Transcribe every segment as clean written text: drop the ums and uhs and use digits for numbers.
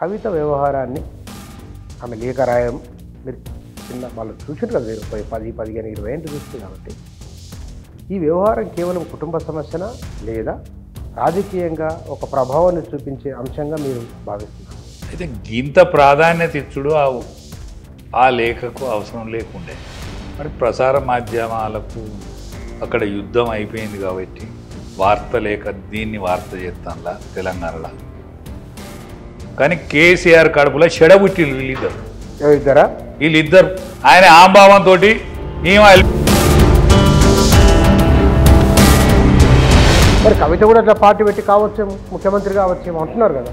కవిత వ్యవహారాన్ని ఆమె లేఖ రాయడం మీరు చిన్న వాళ్ళు చూసారు కదా, మీరు 10, 15, 20 ఏంటి చూస్తుంది. కాబట్టి ఈ వ్యవహారం కేవలం కుటుంబ సమస్యనా లేదా రాజకీయంగా ఒక ప్రభావాన్ని చూపించే అంశంగా మీరు భావిస్తున్నారు? అయితే గింత ప్రాధాన్యత ఇచ్చుడు ఆ లేఖకు అవసరం లేకుండే. మరి ప్రసార మాధ్యమాలకు అక్కడ యుద్ధం అయిపోయింది కాబట్టి వార్త లేక దీన్ని వార్త చేస్తానులా తెలంగాణలో. కానీ కేసీఆర్ కడుపులో చెడబుట్టి వీళ్ళిద్దరు ఆయన ఆంభావంతో మరి కవిత కూడా అట్లా పార్టీ పెట్టి కావచ్చేమో, ముఖ్యమంత్రి కావచ్చేమో అంటున్నారు కదా.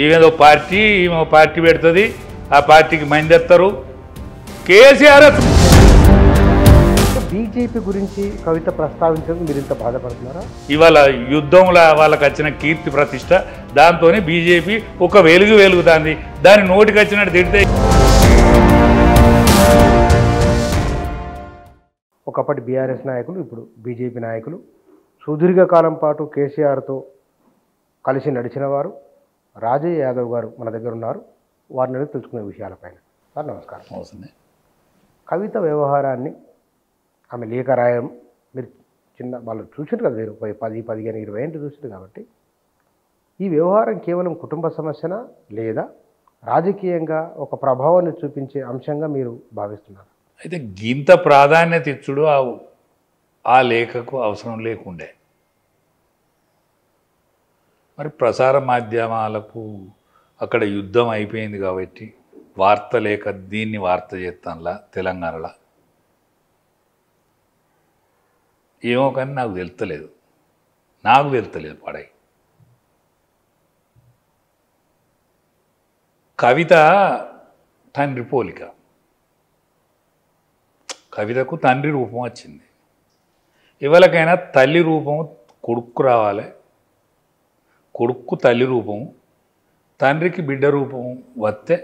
ఈమెదో పార్టీ ఈమె పార్టీ పెడుతుంది, ఆ పార్టీకి మంది ఎత్తారు. కేసీఆర్ బీజేపీ గురించి కవిత ప్రస్తావించడం మీరు ఇంత బాధపడుతున్నారా? ఇవాళ యుద్ధంలో వాళ్ళకి వచ్చిన కీర్తి ప్రతిష్ట దాంతోనే బీజేపీ ఒక వెలుగుతుంది. దాని నోటికి వచ్చినట్టు తిడితే ఒకప్పటి బీఆర్ఎస్ నాయకులు, ఇప్పుడు బీజేపీ నాయకులు సుదీర్ఘకాలం పాటు కేసీఆర్తో కలిసి నడిచిన వారు రాజయ్య యాదవ్ గారు మన దగ్గర ఉన్నారు. వారిని తెలుసుకునే విషయాలపైన. సార్ నమస్కారం. అవసరం. కవిత వ్యవహారాన్ని ఆమె లేఖ రాయడం మీరు చిన్న వాళ్ళు చూసారు కదా, మీరు 10, 15, 20 ఏంటి చూసారు. కాబట్టి ఈ వ్యవహారం కేవలం కుటుంబ సమస్యనా లేదా రాజకీయంగా ఒక ప్రభావాన్ని చూపించే అంశంగా మీరు భావిస్తున్నారు? అయితే గింత ప్రాధాన్యత ఇచ్చుడు ఆ లేఖకు అవసరం లేకుండే. మరి ప్రసార మాధ్యమాలకు అక్కడ యుద్ధం అయిపోయింది కాబట్టి వార్త లేక దీన్ని వార్త చేస్తానులా తెలంగాణలో. ఏమో కానీ నాకు తెలుస్తలేదు పడాయి. కవిత తండ్రి పోలిక, కవితకు తండ్రి రూపం వచ్చింది. ఎవరికైనా తల్లి రూపం కొడుకు రావాలి, కొడుకు తల్లి రూపం, తండ్రికి బిడ్డ రూపం వస్తే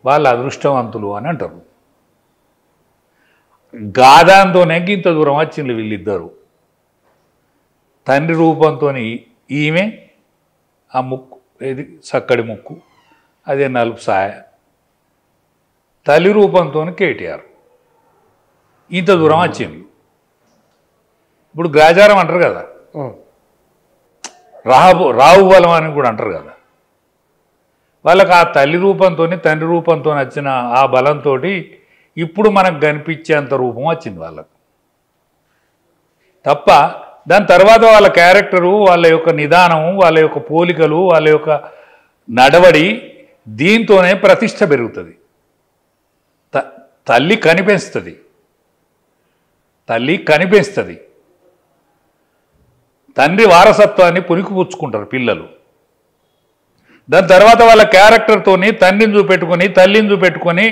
వాళ్ళ అదృష్టవంతులు అని అంటారు. గాదాంతోనే ఇంత దూరం వచ్చింది వీళ్ళిద్దరు. తండ్రి రూపంతో ఈమె ఆ ముక్కు, ఏది చక్కడి ముక్కు, అదే నలుపు సాయ. తల్లి రూపంతో కేటీఆర్ ఇంత దూరం వచ్చింది. ఇప్పుడు గ్రాచారం అంటారు కదా, రావు బలం అని కూడా అంటారు కదా. వాళ్ళకి ఆ తల్లి రూపంతో తండ్రి రూపంతో వచ్చిన ఆ బలంతో ఇప్పుడు మనకు కనిపించేంత రూపం వచ్చింది వాళ్ళకు. తప్ప దాని తర్వాత వాళ్ళ క్యారెక్టరు, వాళ్ళ యొక్క నిదానము, వాళ్ళ యొక్క పోలికలు, వాళ్ళ యొక్క నడవడి, దీంతోనే ప్రతిష్ట పెరుగుతుంది. తల్లి కనిపిస్తుంది. తండ్రి వారసత్వాన్ని పుణికిపుచ్చుకుంటారు పిల్లలు. దాని తర్వాత వాళ్ళ క్యారెక్టర్తోని తండ్రిని చూపెట్టుకొని, తల్లిని చూపెట్టుకొని,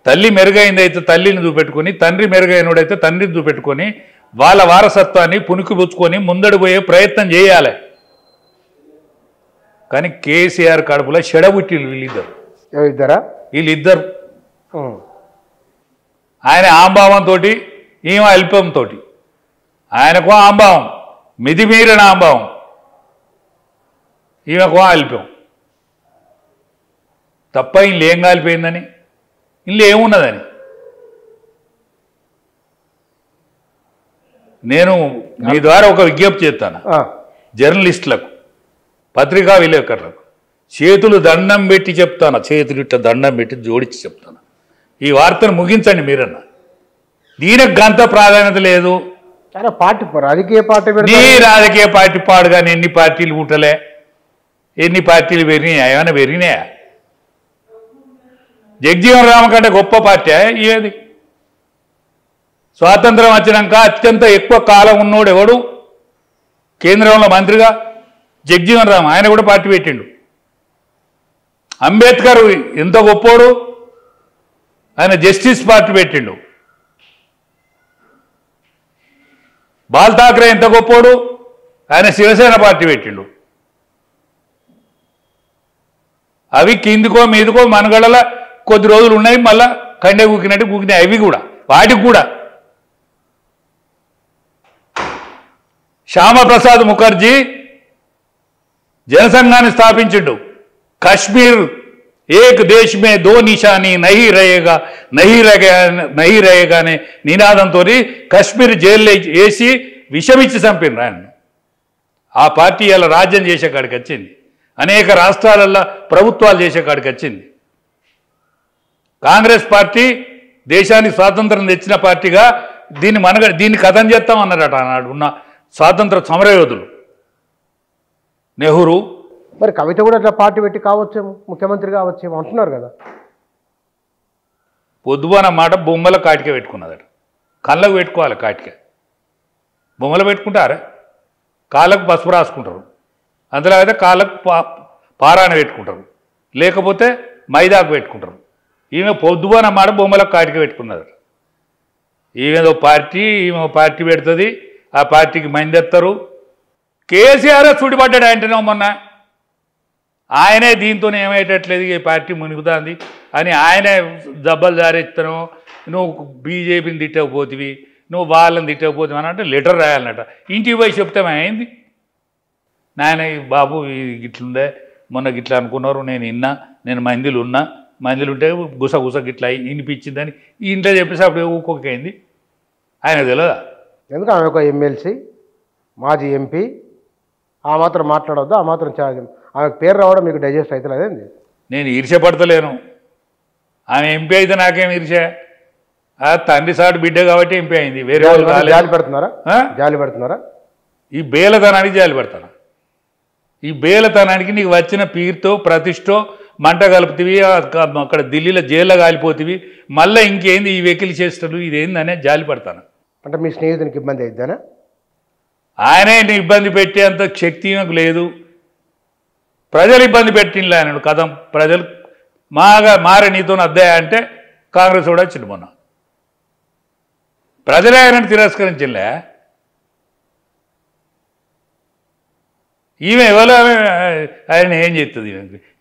తల్లి మెరుగైందైతే తల్లిని చూపెట్టుకొని, తండ్రి మెరుగైనడైతే తండ్రిని చూపెట్టుకొని వాళ్ళ వారసత్వాన్ని పుణికిపుచ్చుకొని ముందడు పోయే ప్రయత్నం చేయాలి. కానీ కేసీఆర్ కడుపులో చెడబుట్టి వీళ్ళిద్దరు. ఆయన ఆంభావంతో, ఈమె అల్పంతో. ఆయనకు ఆంభావం, మితిమీరిన ఆంభావం, ఈమెకు అల్పం. తప్ప ఇల్లు ఏం కాలిపోయిందని, ఇల్లు ఏమున్నదని. నేను మీ ద్వారా ఒక విజ్ఞప్తి చేస్తాను జర్నలిస్టులకు, పత్రికా విలేకరులకు. చేతులు దండం పెట్టి చెప్తాను, చేతులు ఇట్లా దండం పెట్టి జోడించి చెప్తాను, ఈ వార్తను ముగించండి మీరన్నా. దీనికి గంత ప్రాధాన్యత లేదు. పార్టీ రాజకీయ పార్టీ నీ రాజకీయ పార్టీ పాడుగానే ఎన్ని పార్టీలు పుట్టలే, ఎన్ని పార్టీలు పెరిగినాయా? ఏమైనా పెరిగినాయా? జగజీవన్ రామ్ కంటే గొప్ప పార్టీ ఏది? స్వాతంత్రం వచ్చినాక అత్యంత ఎక్కువ కాలం ఉన్నోడు ఎవడు కేంద్రంలో మంత్రిగా? జగజీవన్ రామ్. ఆయన కూడా పార్టీ పెట్టిండు. అంబేద్కర్ ఎంత గొప్పోడు, ఆయన జస్టిస్ పార్టీ పెట్టిండు. బాల్ ఠాక్రే ఎంత గొప్పోడు, ఆయన శివసేన పార్టీ పెట్టిండు. అవి కిందికో మీదికో మనగడల కొద్ది రోజులు ఉన్నాయి, మళ్ళా కండె కూకినట్టు కూకినాయి. అవి కూడా వాటికి కూడా శ్యామప్రసాద్ ముఖర్జీ జనసంఘాన్ని స్థాపించిండు. కాశ్మీర్ ఏక్ దేశ్ మే దో నిషాని నహీ రయేగా నహీ రయేగా అనే నినాదంతో కశ్మీర్ జైల్లో వేసి విషమిచ్చి చంపిన ఆయన. ఆ పార్టీ ఇలా రాజ్యం చేసే కాడికి వచ్చింది. అనేక రాష్ట్రాలలో ప్రభుత్వాలు చేసే కాడికి వచ్చింది. కాంగ్రెస్ పార్టీ దేశానికి స్వాతంత్రం తెచ్చిన పార్టీగా దీన్ని కథం చేస్తాం అన్నారట ఆనాడు ఉన్న స్వాతంత్ర సమరయోధులు. నెహ్రూ. మరి కవిత కూడా అట్లా పార్టీ పెట్టి కావచ్చేమో, ముఖ్యమంత్రి కావచ్చేమో అంటున్నారు కదా. పొద్దున మాట బొమ్మల కాటిక పెట్టుకున్నదట. కళ్ళకు పెట్టుకోవాలి కాటిక. బొమ్మలు పెట్టుకుంటారే, కాళ్ళకు పసుపు రాసుకుంటారు, అందులో అయితే కాళ్ళకు పారాణ పెట్టుకుంటారు, లేకపోతే మైదాకు పెట్టుకుంటారు. ఈమె పొద్దున మాట బొమ్మలకు కాటిక పెట్టుకున్నదట. ఈమెదో పార్టీ, ఈమె పార్టీ పెడుతుంది, ఆ పార్టీకి మంది ఎత్తారు. కేసీఆర్ చుడిపడ్డాడు అంటేనే మొన్న. ఆయనే దీంతో ఏమయ్యేటట్లేదు, ఈ పార్టీ మునుగుతుంది అని ఆయనే దెబ్బలు జారెత్తాను. నువ్వు బీజేపీని తిట్టకపోతివి, నువ్వు వాళ్ళని తిట్టకపోతివి అని అంటే లెటర్ రాయాలన్నట. ఇంటికి పోయి చెప్తే అయింది. నాయన బాబు ఇట్లుండే, మొన్న గిట్లా అనుకున్నారు, నేను మందిలు ఉంటే గుస గిట్లా వినిపించిందని ఇంట్లో చెప్పేసి అప్పుడు ఊకొకైంది. ఆయన తెలియదా? ఎందుకు ఆమె ఒక ఎమ్మెల్సీ, మాజీ ఎంపీ, ఆ మాత్రం మాట్లాడవద్దు, ఆ మాత్రం ఆమెకు పేరు రావడం మీకు డైజెస్ట్ అవుతలేదండి. నేను ఈర్ష్యపడతలేను. ఆమె ఎంపీ అయితే నాకేం ఈర్ష్య? తండ్రి సాటు బిడ్డ కాబట్టి ఎంపీ అయింది. వేరే వాళ్ళు జాలి పెడుతున్నారా? ఈ బేలతనానికి జాలి పెడతాను. ఈ బేలతనానికి నీకు వచ్చిన పీరుతో ప్రతిష్టో మంట కలుపుతీవి, అక్కడ ఢిల్లీలో జైల్లో కాలిపోతీవి, మళ్ళీ ఇంకేంది ఈ వెకిలి చేస్తాడు, ఇదేందనే జాలి పడతాను. అంటే మీ స్నేహితునికి ఇబ్బంది అయిద్దానా? ఆయనే ఇబ్బంది పెట్టేంత శక్తి నాకు లేదు. ప్రజలు ఇబ్బంది పెట్టింలే ఆయన కథం. ప్రజలు మారే నీతో అద్దాయ అంటే కాంగ్రెస్ కూడా వచ్చింది మొన్న. ప్రజలే ఆయనను తిరస్కరించింలే. ఈమె ఎవరు ఆయన ఏం చేస్తుంది?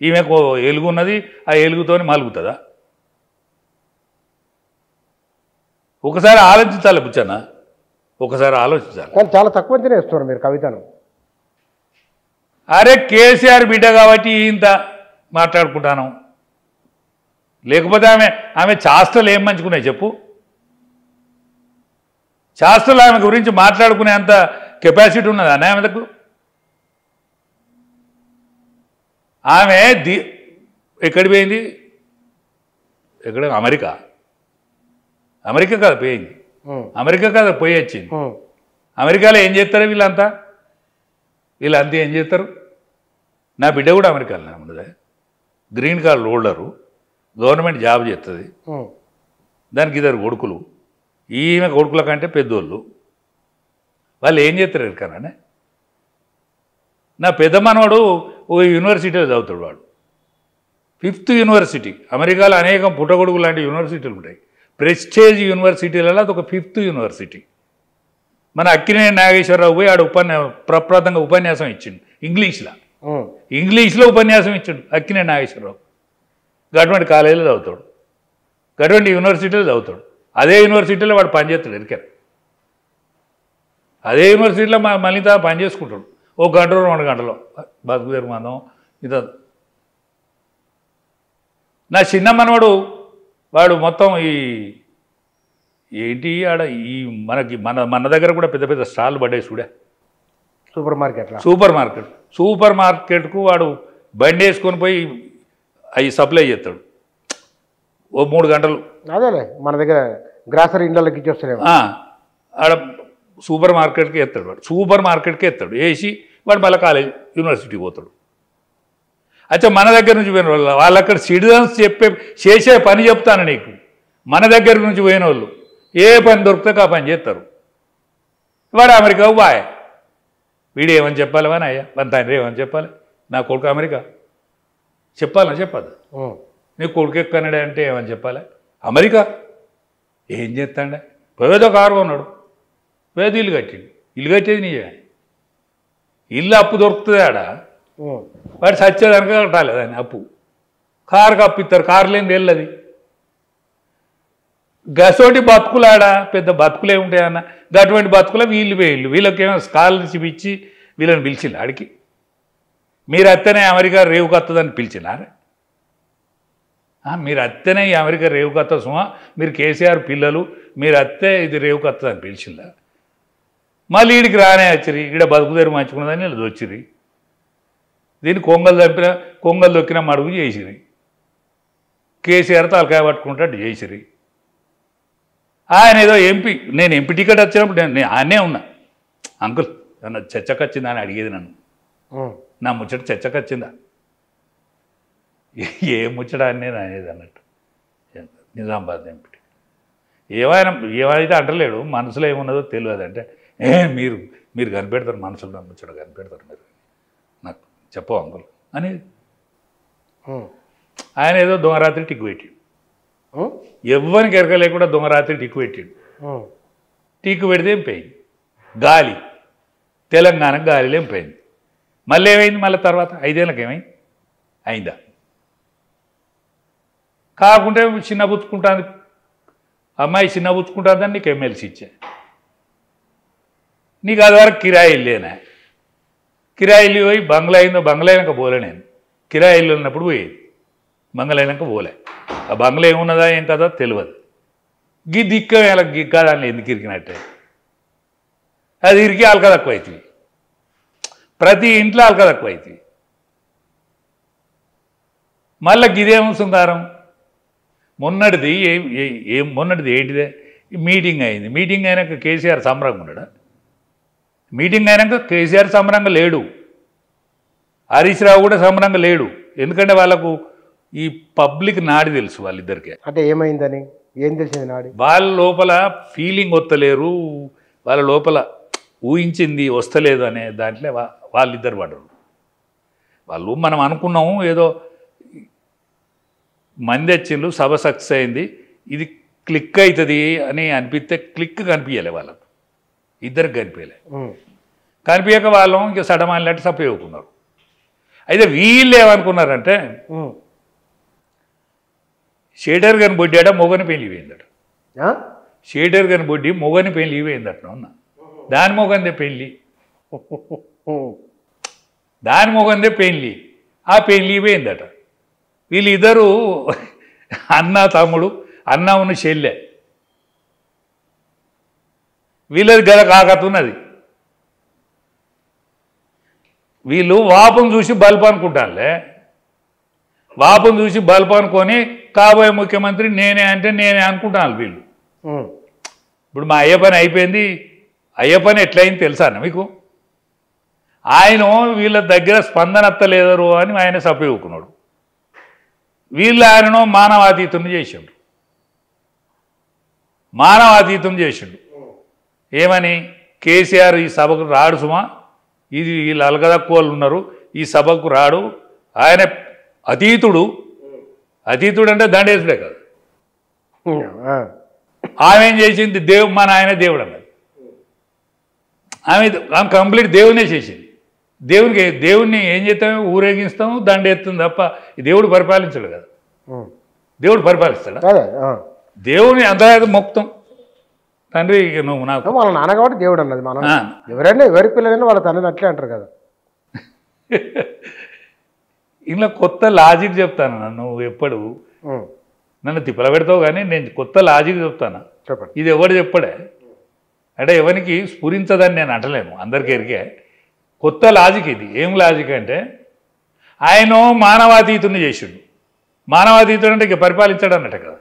ఈమెకు ఎలుగు ఉన్నది, ఆ ఎలుగుతోని మలుగుతుందా? ఒకసారి ఆలోచించాలి బుచ్చన్న, ఒకసారి ఆలోచించాలి. కానీ చాలా తక్కువ అంచనా వేస్తున్నారు మీరు కవితను. అరే కేసీఆర్ బిడ్డ కాబట్టి ఇంత మాట్లాడుకుంటాను, లేకపోతే ఆమె శాస్త్రాలు ఏం మంచుకున్నాయి చెప్పు? శాస్త్రాలు ఆమె గురించి మాట్లాడుకునే అంత కెపాసిటీ ఉన్నది అన్న ఆమెకు? ఆమె ఎక్కడికి పోయింది? అమెరికా కదా పోయింది. అమెరికా కదా పోయి వచ్చింది. అమెరికాలో ఏం చేస్తారు వీళ్ళంతా ఏం చేస్తారు? నా బిడ్డ కూడా అమెరికాలో ఉన్నదే, green card holder, government job చేస్తుంది. దానికి 2 కొడుకులు. ఈమె కొడుకుల కంటే పెద్దోళ్ళు. వాళ్ళు ఏం చేస్తారు ఎక్కడనే? నా పెద్ద మనవాడు ఓ యూనివర్సిటీలో చదువుతాడు. వాడు 5th యూనివర్సిటీ. అమెరికాలో అనేకం పుట్టగొడుగు లాంటి యూనివర్సిటీలు ఉంటాయి. ప్రెస్టేజ్ యూనివర్సిటీలలో అదొక 5th యూనివర్సిటీ. మన అక్కినేని నాగేశ్వరరావు పోయి ఆడ ప్రప్రదంగా ఉపన్యాసం ఇచ్చిండు ఇంగ్లీష్లో ఉపన్యాసం ఇచ్చిండు అక్కినేని నాగేశ్వరరావు. గవర్నమెంట్ కాలేజీలో చదువుతాడు, గవర్నమెంట్ యూనివర్సిటీలో చదువుతాడు. అదే యూనివర్సిటీలో వాడు పనిచేస్తాడు. ఎరికారు? అదే యూనివర్సిటీలో మళ్ళీ పని చేసుకుంటాడు. 1 గంట 2 గంటలో బతుకు తెరుమందం ఇద. నా చిన్న మనవాడు వాడు మొత్తం ఏంటి ఆడ మనకి మన దగ్గర కూడా పెద్ద పెద్ద స్టాల్ పడ్డాయి చూడే. సూపర్ మార్కెట్కు వాడు బండి వేసుకొని పోయి అవి సప్లై చేస్తాడు. ఓ 3 గంటలు. అదేలే మన దగ్గర గ్రాసరీ ఇండ్లకి ఇచ్చేస్తాడు. ఆడ సూపర్ మార్కెట్కి ఎత్తాడు. వాడు సూపర్ మార్కెట్కి ఎత్తాడు, వేసి వాడు మళ్ళీ కాలేజ్ యూనివర్సిటీకి పోతాడు. అచ్చా మన దగ్గర నుంచి పోయిన వాళ్ళు అక్కడ సిటిజన్స్ చేసే పని చెప్తాను నీకు. మన దగ్గర నుంచి పోయిన వాళ్ళు ఏ పని దొరికితే ఆ పని చేస్తారు. వాడు అమెరికాకు బాయ్. వీడు ఏమని చెప్పాలి అని అయ్యా, మన తండ్రి ఏమని చెప్పాలి? నా కొడుకు అమెరికా చెప్పాలని చెప్పదు. నీ కొడుకు ఎక్కనడే అంటే ఏమని చెప్పాలి? అమెరికా ఏం చేస్తాండే? పోయేదో కారు ఉన్నాడు, పోయేది ఇల్లు కట్టిండు. ఇల్లు కట్టేది నీయే. ఇల్లు అప్పు దొరుకుతుంది ఆడ. వాడు సచ్చేదానిక కట్టాలి దాన్ని అప్పు. కారుకి అప్పు ఇస్తారు, కారు లేని వెళ్ళది. గసోటి బతుకులాడా పెద్ద బతుకులు ఏముంటాయన్న? అటువంటి బతుకుల వీళ్ళకేమో స్కాలర్షిప్ ఇచ్చి వీళ్ళని పిలిచింది ఆడికి. మీరు అత్తనే అమెరికా రేవుకు వస్తుందని పిలిచినారే. మీరు అత్తేనే ఈ అమెరికా రేవు కథ సుమా, మీరు కేసీఆర్ పిల్లలు, మీరు అత్తే ఇది రేవు కథ అని పిలిచిందా? మళ్ళీ వీడికి రానే వచ్చిరి, ఈడ బతుకుదేరు మంచుకున్నదని వీళ్ళు వచ్చిరి. దీన్ని కొంగలు దొక్కిన మడుగు చేసిరి. కేసీఆర్ తలకాయ పట్టుకుంటాడు చేసిరి. ఆయన ఏదో ఎంపీ, నేను ఎంపీ టికెట్ వచ్చినప్పుడు నేను ఆనే ఉన్నా. అంకుల్ ఏమన్నా చర్చకొచ్చిందా అని అడిగేది నన్ను. నా ముచ్చట చర్చకొచ్చిందా? ఏ ముచ్చట అని నేను అనేది అన్నట్టు. నిజామాబాద్ ఎంపీ ఏమైతే అంటలేడు, మనసులో ఏమున్నదో తెలియదు. అంటే మీరు కనిపెడతారు, మనసులో ముచ్చట కనిపెడతారు మీరు, నాకు చెప్పవు అంకుల్ అనేది. ఆయన ఏదో దొంగరాత్రి టిక్కు పెట్టాడు. ఎవ్వరికి ఎరక లేకుండా దొంగరాత్రి టిక్కు పెట్టాడు. టిక్కు పెడితే ఏం పోయింది, గాలి తెలంగాణకు గాలిలో ఏం పోయింది. మళ్ళీ ఏమైంది, మళ్ళీ తర్వాత 5 ఏళ్ళకి ఏమైంది, అయిందా? కాకుంటే చిన్నబుచ్చుకుంటుంది అమ్మాయి, చిన్నబుచ్చుకుంటుందని నీకు ఎమ్మెల్సీ ఇచ్చా. నీకు అది వరకు కిరాయి ఇల్లేనా? కిరాయి ఇల్లు పోయి బంగ్లా అయిందో, బంగ్లా అయినాక పోలే. నేను కిరాయి ఇల్లు ఉన్నప్పుడు పోయేది, బంగ్లా అయినాక పోలే. ఆ బంగ్లా ఏమున్నదా ఏం కదా తెలియదు. దిక్క దాన్ని ఎందుకు ఇరికినట్టే, అది ఇరికి అలక తక్కువ అవుతుంది. ప్రతి ఇంట్లో అలక తక్కువ అవుతుంది. మళ్ళీ గిదేమో శృంగారం. మొన్నటిది ఏంటిదే, మీటింగ్ అయింది. మీటింగ్ అయినాక కేసీఆర్ సంబరంగా ఉన్నాడా? మీటింగ్ అయినాక కేసీఆర్ సంబరంగా లేడు, హరీష్ రావు కూడా సంబరంగా లేడు. ఎందుకంటే వాళ్ళకు ఈ పబ్లిక్ నాడి తెలుసు వాళ్ళిద్దరికే. అంటే ఏమైందని ఏం తెలిసింది నాడి? వాళ్ళ లోపల ఫీలింగ్ వస్తలేరు, వాళ్ళ లోపల ఊహించింది వస్తలేదు అనే దాంట్లో వాళ్ళిద్దరు పడరు. వాళ్ళు మనం అనుకున్నాము ఏదో మంది వచ్చిండ్రు, సభ సక్సెస్ అయింది, ఇది క్లిక్ అవుతుంది అని అనిపిస్తే క్లిక్ కనిపించలే వాళ్ళకు, ఇద్దరికి కనిపించలే. కనిపించక వాళ్ళం ఇంకా సడమాలినట్టు సప్పేవుకున్నారు. అయితే వీళ్ళు ఏమనుకున్నారంటే షేటర్ గని బొడ్డాడ మొగని పెళ్లి పోయిందట. షేటర్ గని బొడ్డి మొగని పెళ్లి పోయిందట. ఉన్నా దాని మొగందే పెళ్ళి, దాని మొగందే పెళ్ళి, ఆ పెళ్ళి పోయిందట. వీళ్ళిద్దరూ అన్న తమ్ముడు, అన్న ఉన్న చెల్లె, వీళ్ళది గల కాకతున్నది. వీళ్ళు వాపం చూసి బల్బు అనుకుంటానులే, వాపం చూసి బల్బు అనుకొని కాబోయే ముఖ్యమంత్రి నేనే అంటే నేనే అనుకుంటాను వీళ్ళు. ఇప్పుడు మా అయ్యప్పని అయిపోయింది. అయ్యప్పని ఎట్లయింది తెలుసా అన్న మీకు? ఆయన వీళ్ళ దగ్గర స్పందన అత్తలేదరు అని ఆయన సప్పేవుకున్నాడు. వీళ్ళు ఆయనను మానవాతీతం చేసిండు. మానవాతీతం చేసిండు ఏమని? కేసీఆర్ ఈ సభకు రాడు సుమా, ఇది వీళ్ళు అలగదక్కువ వాళ్ళు ఉన్నారు, ఈ సభకు రాడు, ఆయన అతీతుడు. అతీతుడు అంటే దండేసుడే కాదు. ఆమె ఏం చేసింది, మన ఆయన దేవుడు అన్నది. ఆమె కంప్లీట్ దేవునే చేసింది. దేవుణ్ణి ఏం చేస్తాము, ఊరేగిస్తాము, దండెత్తుంది తప్ప దేవుడు పరిపాలించడు కదా. దేవుడు పరిపాలిస్తాడా? దేవుని అంత మొక్కుతాం. తండ్రి నువ్వు నాకు వాళ్ళ నాన్న కాబట్టి దేవుడు అన్నది. మనం ఎవరైనా ఎవరి పిల్లలైనా వాళ్ళ తండ్రిని అట్లే అంటారు కదా. ఇలా కొత్త లాజిక్ చెప్తాను. నువ్వు ఎప్పుడు నన్ను తిప్పల పెడతావు కానీ నేను కొత్త లాజిక్ చెప్తాను. చెప్పండి. ఇది ఎవడు చెప్పడే అంటే ఎవరికి స్ఫురించదని నేను అంటలేను, అందరికీ ఎరికే. కొత్త లాజిక్ ఇది. ఏం లాజిక్ అంటే ఆయన మానవాతీతుని చేసిండు. మానవాతీతుడు అంటే ఇక పరిపాలించాడు అన్నట్టు కదా.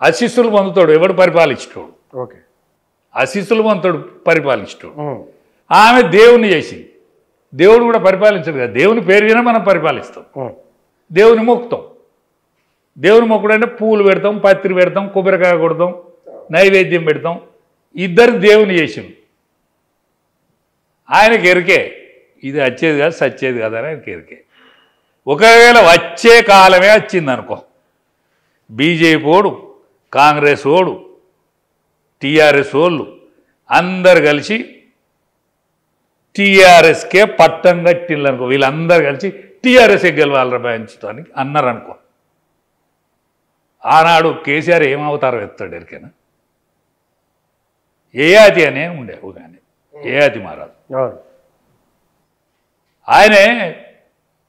ఆశీస్సులు పొందుతాడు ఎవడు పరిపాలించుతాడు. ఓకే, ఆశీస్సులు పొందుతాడు పరిపాలించుతాడు. ఆమె దేవుణ్ణి చేసింది. దేవుడు కూడా పరిపాలించడు కదా. దేవుని పేరు వినా మనం పరిపాలిస్తాం, దేవుని మొక్కుతాం. దేవుని మొక్కుడు అంటే పూలు పెడతాం, పత్రి పెడతాం, కొబ్బరికాయ కొడతాం, నైవేద్యం పెడతాం. ఇద్దరు దేవుని చేసిండు. ఆయనకి ఎరికే ఇది వచ్చేది కాదు, సచ్చేది కదా అని ఆయనకి ఎరికే. ఒకవేళ వచ్చే కాలమే వచ్చిందనుకో, బీజేపీ ఓడు, కాంగ్రెస్ ఓడు, టీఆర్ఎస్ వాళ్ళు అందరు కలిసి టీఆర్ఎస్కే పట్టం కట్టిళ్ళు అనుకో, వీళ్ళందరూ కలిసి టీఆర్ఎస్ఏ గెలవాలరా భయించడానికి అన్నారు అనుకో, ఆనాడు కేసీఆర్ ఏమవుతారో ఎత్తాడు ఎరికేనా? ఏయాతి అనే ఉండే కానీ ఏయాతి మహారాజు. ఆయనే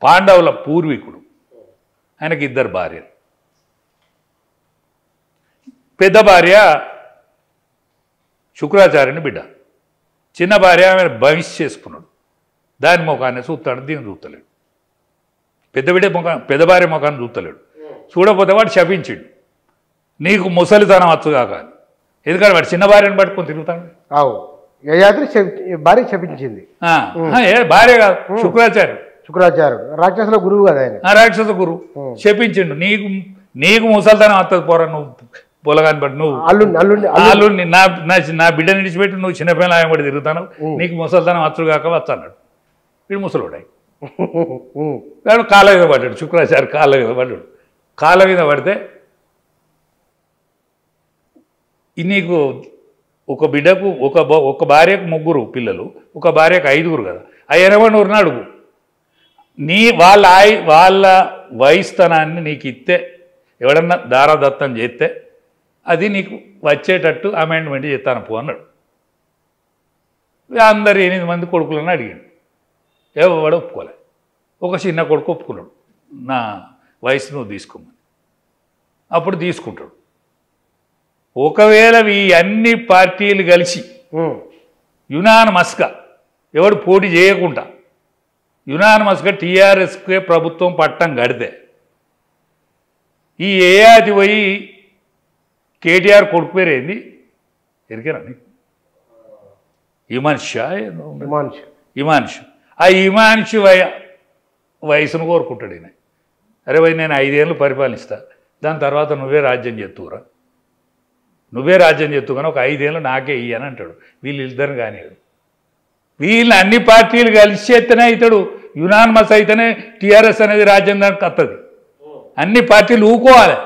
పాండవుల పూర్వీకుడు. ఆయనకి 2 భార్యలు. పెద్ద భార్య శుక్రాచార్యుని బిడ్డ, చిన్న భార్య ఆమె భవిష్య చేసుకున్నాడు. దాని ముఖాన్ని చూస్తాడు, దీన్ని చూస్తలేడు. పెద్ద బిడ్డ ముఖం, పెద్ద భార్య ముఖాన్ని చూస్తలేడు. చూడకపోతే వాడు శపించిండు, నీకు ముసలితనం వచ్చుగాక. ఎందుకంటే వాడు చిన్న భార్యను పట్టుకొని తిరుగుతాడు. భార్య శపించింది. భార్య కాదు, శుక్రాచార్యుడు రాక్షసుల గురువు కదా ఆయన. రాక్షస గురువు శపించిండు, నీకు ముసలితనం వస్తుంది పోరా, నువ్వు పొలగాని బట్టి నువ్వు అల్లుడిని నా బిడ్డని విడిచిపెట్టి నువ్వు చిన్నపిల్లలు ఆయనబడి తిరుగుతాను, నీకు ముసలితనం వచ్చుగాక వచ్చన్నాడు. వీడు ముసలుడాయి. వాడు కాళ్ళ మీద పడ్డాడు, శుక్రాచార్య కాళ్ళ మీద పడ్డాడు. కాళ్ళ మీద పడితే నీకు ఒక బిడ్డకు ఒక భార్యకు 3 పిల్లలు, ఒక భార్యకు 5 కదా, ఆ 80 అడుగు. వాళ్ళ వయస్థానాన్ని నీకు ఇస్తే, ఎవడన్నా దారాదత్తం చేస్తే అది నీకు వచ్చేటట్టు అమెండ్మెంట్ చేస్తాను పో అన్నాడు. అందరు 8 మంది కొడుకులను అడిగాడు, ఎవడు ఒప్పుకోలే. ఒక చిన్న కొడుకు ఒప్పుకున్నాడు, నా వయసు నువ్వు తీసుకోమని. అప్పుడు తీసుకుంటాడు. ఒకవేళ ఈ అన్ని పార్టీలు కలిసి యునానిమస్గా ఎవడు పోటీ చేయకుండా యునానిమస్గా టీఆర్ఎస్కే ప్రభుత్వం పట్టం కడితే, ఈ ఏయాది పోయి కేటీఆర్ కొడుకు పేరు ఏంది ఎరికేనా నీకు? ఇమాన్షు. ఆ ఇమాన్షు వయసును కోరుకుంటాడు ఈయన. అరే భయ్, నేను 5 ఏళ్ళు పరిపాలిస్తా, దాని తర్వాత నువ్వే రాజ్యం చేస్తురా, నువ్వే రాజ్యం చేస్తూ కానీ ఒక 5 ఏళ్ళు నాకే ఇయ్యని అంటాడు. వీళ్ళిద్దరు కానీ వీళ్ళు అన్ని పార్టీలు కలిసి చేస్తేనే అవుతాడు, యునానిమస్ అయితేనే టీఆర్ఎస్ అనేది రాజ్యం దానికి వస్తుంది. అన్ని పార్టీలు ఊకోవాలి.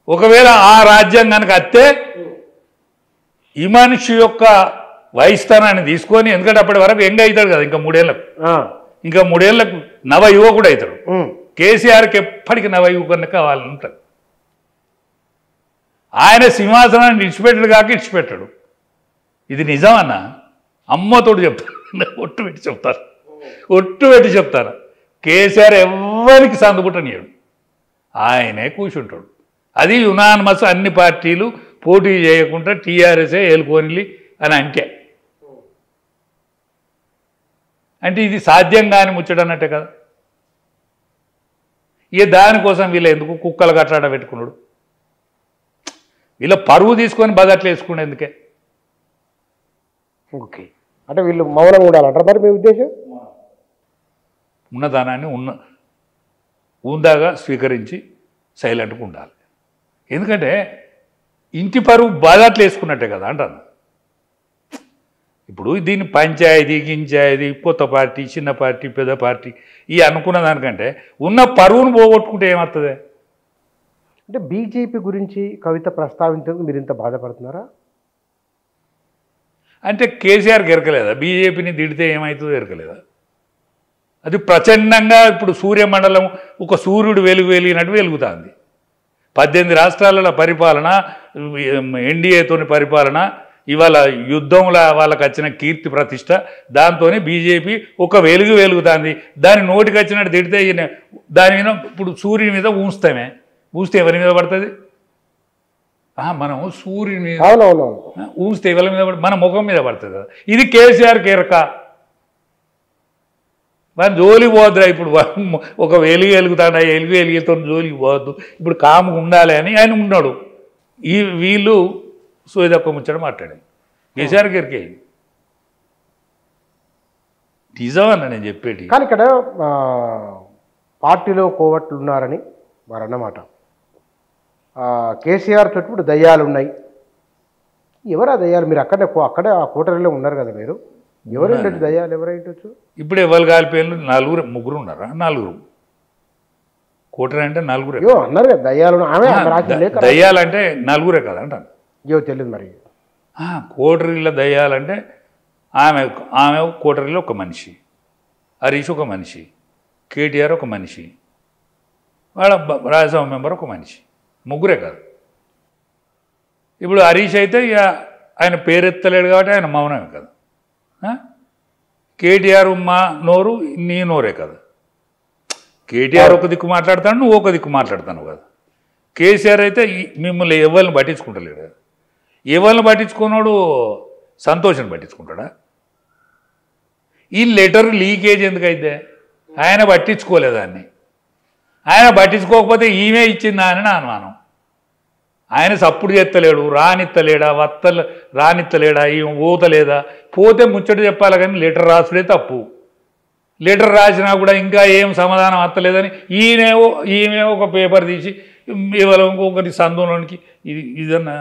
ఒకవేళ ఆ రాజ్యం కనుక వస్తే ఈ మనిషి యొక్క వయస్థానాన్ని తీసుకొని, ఎందుకంటే అప్పటి వరకు ఎంగ అవుతాడు కదా, ఇంకా 3 ఏళ్ళకు, ఇంకా 3 ఏళ్ళకు నవ యువకుడు అవుతాడు. కేసీఆర్కి ఎప్పటికీ నవ యువకుని కావాలని ఉంటుంది. ఆయన సింహాసనాన్ని విడిచిపెట్టాడు కాక ఇడిచిపెట్టాడు. ఇది నిజమన్నా, అమ్మతోడు చెప్తాను, ఒట్టు పెట్టి చెప్తాను. కేసీఆర్ ఎవరికి సందుపుట్టనియాడు, ఆయనే కూర్చుంటాడు. అది యునానిమస్, అన్ని పార్టీలు పోటీ చేయకుండా టీఆర్ఎస్ఏ ఏలుకోనిలి అని అంటే ఇది సాధ్యం కాని ముచ్చటన్నట్టే కదా. ఇక దానికోసం వీళ్ళు ఎందుకు కుక్కలు కట్లాడ పెట్టుకున్నాడు? వీళ్ళ పరువు తీసుకొని బదట్లు వేసుకునేందుకే. ఓకే, అంటే వీళ్ళు మౌనంగా ఉండాలంటారు మరి మీ ఉద్దేశం? ఉన్నదానాన్ని ఉందాగా స్వీకరించి సైలెంట్గా ఉండాలి. ఎందుకంటే ఇంటి పరువు బాధట్లు వేసుకున్నట్టే కదా అంటాను. ఇప్పుడు దీన్ని పంచాయతీ గించాయతీ, కొత్త పార్టీ, చిన్న పార్టీ, పెద్ద పార్టీ ఈ అనుకున్న దానికంటే ఉన్న పరువును పోగొట్టుకుంటే ఏమవుతుంది? అంటే బీజేపీ గురించి కవిత ప్రస్తావించేందుకు మీరు ఇంత బాధపడుతున్నారా? అంటే కేసీఆర్కి ఎరకలేదా? బీజేపీని తిడితే ఏమవుతుందో ఎరకలేదా? అది ప్రచండంగా ఇప్పుడు సూర్యమండలం ఒక సూర్యుడు వెలిగినట్టు వెలుగుతుంది. 18 రాష్ట్రాల పరిపాలన, ఎన్డీఏతోని పరిపాలన, ఇవాళ యుద్ధంలో వాళ్ళకి వచ్చిన కీర్తి ప్రతిష్ట, దాంతో బీజేపీ ఒక వెలుగుతుంది. దాని నోటికి వచ్చినట్టు తిడితే దాని మీద ఇప్పుడు సూర్యుని మీద ఊస్తే ఎవరి మీద పడుతుంది? మనం సూర్యుని మీద ఊస్తే ఎవరి మీద పడుతుంది? మన ముఖం మీద పడుతుంది కదా. ఇది కేసీఆర్కి ఎరక. మన జోలికి పోద్దురా. ఇప్పుడు ఒక వెలుగుతాడు, ఆ వెలుగుతో జోలికి పోవద్దు, ఇప్పుడు కాముగా ఉండాలి అని ఆయన ఉన్నాడు. వీళ్ళు సోదొక్క ముచ్చట మాట్లాడాను. కేసీఆర్ గారికి నిజమన్న నేను చెప్పేటి. కానీ ఇక్కడ పార్టీలో కోవట్లు ఉన్నారని వారు అన్నమాట. కేసీఆర్ చుట్టూ ఇప్పుడు దయ్యాలు ఉన్నాయి. ఎవరా దయ్యాలు? మీరు అక్కడే ఆ కోటరీలో ఉన్నారు కదా మీరు. ఎవరేంటి దయ్యాలు? ఎవరైంటొచ్చు? ఇప్పుడు ఎవరు కాలిపోయిన 4 ఉన్నారా? 4 కోటరీ అంటే 4 అన్నారు కదా దయ్యాలు. దయ్యాలంటే 4 కదా అంటాను. తెలియదు మరి. కోటరీలో దయ్యాలంటే ఆమె కోటరీలో ఒక మనిషి, హరీష్ ఒక మనిషి, కేటీఆర్ ఒక మనిషి, వాళ్ళ రాజ్యసభ మెంబర్ ఒక మనిషి, 3 కాదు. ఇప్పుడు హరీష్ అయితే ఇక ఆయన పేరెత్తలేడు కాబట్టి ఆయన మౌనమే కదా. కేటీఆర్ మా నోరు నీ నోరే కదా. కేటీఆర్ ఒక దిక్కు మాట్లాడతాడు, నువ్వు ఒక దిక్కు మాట్లాడతాను కదా. కేసీఆర్ అయితే మిమ్మల్ని ఎవరిని పట్టించుకుంటలేడు. ఎవరిని పట్టించుకున్నాడు? సంతోషం పట్టించుకుంటాడా? ఈ లెటర్ లీకేజ్ ఎందుకైతే ఆయన పట్టించుకోలేదాన్ని. ఆయన పట్టించుకోకపోతే ఈమె ఇచ్చిందా అని నా అనుమానం. ఆయన సప్పుడు చేస్తలేడు, రానిత్తలేడా, రానిత్తలేడా, ఈమె పోతలేదా? పోతే ముచ్చట చెప్పాలి కానీ లెటర్ రాసుడే తప్పు. లెటర్ రాసినా కూడా ఇంకా ఏం సమాధానం అత్తలేదని ఈమె ఒక పేపర్ తీసి ఇవాళ ఇంకొకటి సందులోనికి ఇదన్నా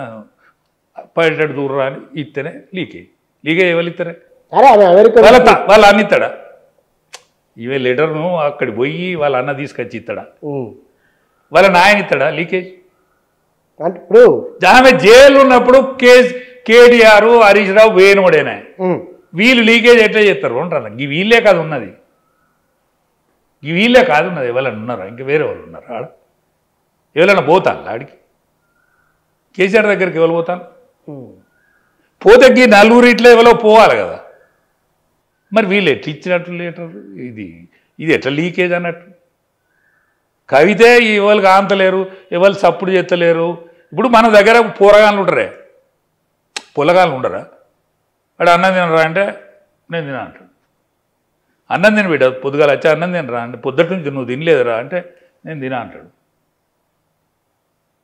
పడేటట్టు దూరం అని ఇస్తేనే లీకేజ్ ఎవరు ఇస్తారే? వాళ్ళు అన్న ఇస్తాడా? ఇవే లెటర్ను అక్కడికి పోయి వాళ్ళ అన్న తీసుకొచ్చి ఇస్తాడా? వాళ్ళ నాయన ఇస్తాడా లీకేజ్? ఇప్పుడు ఆమె జైలు ఉన్నప్పుడు కేటీఆర్, హరీష్ రావు వేణుడేనా? వీళ్ళు లీకేజ్ ఎట్లా చేస్తారు? ఉంటారు. ఈ వీళ్ళే కాదు ఉన్నది, ఈ వీళ్ళే కాదు ఉన్నది. ఎవరైనా ఉన్నారా? ఇంక వేరే వాళ్ళు ఉన్నారు ఆడ? ఎవరైనా పోతాను ఆడికి? కేసీఆర్ దగ్గరికి ఎవరు పోతాను? పోతే నలుగురు ఇట్లా ఎవరో పోవాలి కదా. మరి వీళ్ళు ఎట్లా ఇచ్చినట్టు లెటర్? ఇది ఎట్లా లీకేజ్ అన్నట్టు? కవితే ఎవరికి ఆంతలేరు, ఎవరు సప్పుడు చేస్తలేరు. ఇప్పుడు మన దగ్గర పోరగాళ్ళు ఉంటారే, పొలగాళ్ళు ఉండరా? వాడు అన్నం తినరా అంటే నేను తినా అంటాడు. అన్నం తిని బిడ్డ పొద్దుగాల వచ్చి అన్నం తినరా అంటే పొద్దుటి నుంచి నువ్వు తినలేదురా అంటే నేను తినా అంటాడు.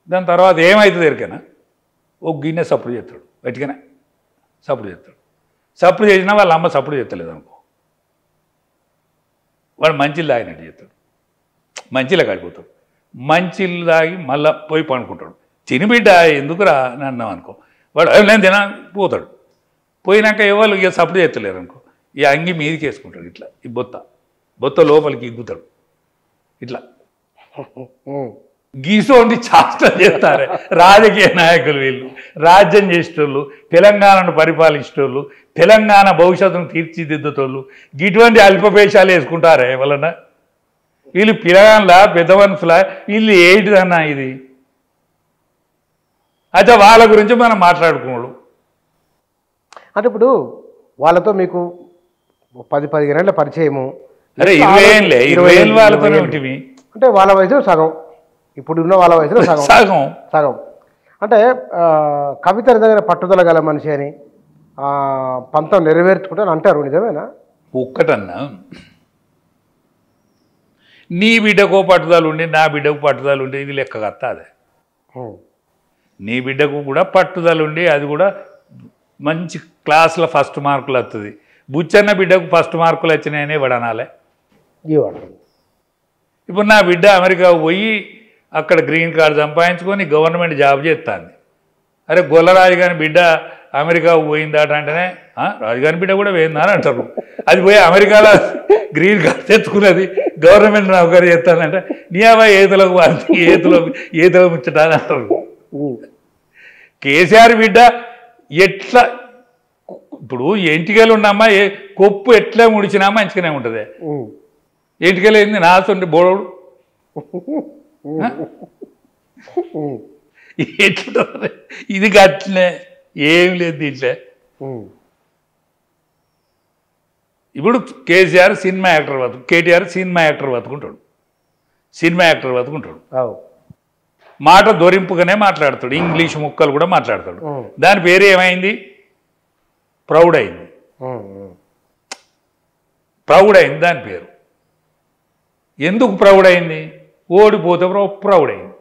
దాని తర్వాత ఏమవుతుంది ఎరికైనా ఒక గిన్నె సప్పుడు చేస్తాడు, గట్టిగానే సప్పుడు చేస్తాడు. సప్పుడు చేసినా వాళ్ళ అమ్మ సప్పుడు చేస్తలేదు అనుకో, వాడు మంచిలు తాగినట్టు చేస్తాడు. మంచిలో కాడిపోతాడు. మంచిలు తాగి మళ్ళీ పోయి పండుకుంటాడు. తినిబిడ్డ ఎందుకురా అని అన్నాం అనుకో, వాడు నేను తినా పోతాడు. పోయినాక ఎవరు ఇక సప్పుడు చేస్తలేరు అనుకో, ఈ అంగి మీదికి వేసుకుంటాడు. ఇట్లా ఈ బొత్త లోపలికి ఇగ్గుతాడు. ఇట్లా గీసోండి చాష్టం చేస్తారు రాజకీయ నాయకులు. వీళ్ళు రాజ్యం చేసేటోళ్ళు, తెలంగాణను పరిపాలించేటోళ్ళు, తెలంగాణ భవిష్యత్తును తీర్చిదిద్దేటోళ్ళు ఇటువంటి అల్పపేశాలు వేసుకుంటారే వలన? వీళ్ళు పిల్లగాన్లా పెద్ద మనుషులా? వీళ్ళు ఏంటిదన్నా ఇది? అయితే వాళ్ళ గురించి మనం మాట్లాడుకున్నాడు. అంటే ఇప్పుడు వాళ్ళతో మీకు 10-15 ఏళ్ళ పరిచయము. అరే 20 ఏళ్ళు వాళ్ళతోనే ఉంటుంది. అంటే వాళ్ళ వయసులో సగం, ఇప్పుడు ఉన్న వాళ్ళ వయసులో సగం. అంటే కవిత నిజంగా పట్టుదల గల మనిషి అని పంతం నెరవేర్చుకుంటాను అంటారు, నిజమేనా? ఒక్కటన్నా, నీ బిడ్డకో పట్టుదల ఉండి నా బిడ్డకు పట్టుదల ఉండి ఇది లెక్క కత్తా? అదే నీ బిడ్డకు కూడా పట్టుదల ఉండి అది కూడా మంచి క్లాస్లో ఫస్ట్ మార్కులు వస్తుంది. బుచ్చన్న బిడ్డకు ఫస్ట్ మార్కులు వచ్చినాయనే వడనాలే. ఇప్పుడు నా బిడ్డ అమెరికా పోయి అక్కడ గ్రీన్ కార్డు సంపాదించుకొని గవర్నమెంట్ జాబ్ చేస్తుంది. అరే గొల్లరాజు గారి బిడ్డ అమెరికా పోయిందాట అంటేనే రాజుగారి బిడ్డ కూడా పోయిందా అని అంటారు. అది పోయి అమెరికాలో గ్రీన్ కార్డు తెచ్చుకున్నది, గవర్నమెంట్ నౌకరీ చేస్తానంటే నీ అబ్బాయి ఏతులో ముచ్చట అని అంటారు. కేసీఆర్ బిడ్డ ఎట్లా ఇప్పుడు ఎంటికలు ఉన్నమ్మా కొప్పు ఎట్లా ముడిచినా మంచిగానే ఉంటుంది. ఎంటికలు ఏంది నాసుండి బోడోడు ఎట్లా ఇది గట్లే ఏం లేదు దీంట్లో. ఇప్పుడు KCR cinema actor KTR cinema actor బతుకుంటాడు, సినిమా యాక్టర్ బతుకుంటాడు. మాట దొరింపుగానే మాట్లాడతాడు, ఇంగ్లీష్ ముక్కలు కూడా మాట్లాడతాడు. దాని పేరు ఏమైంది? ప్రౌడ్ అయింది. ప్రౌడ్ అయింది దాని పేరు. ఎందుకు ప్రౌడ్ అయింది? ఓడిపోతే ప్రౌడ్ అయింది,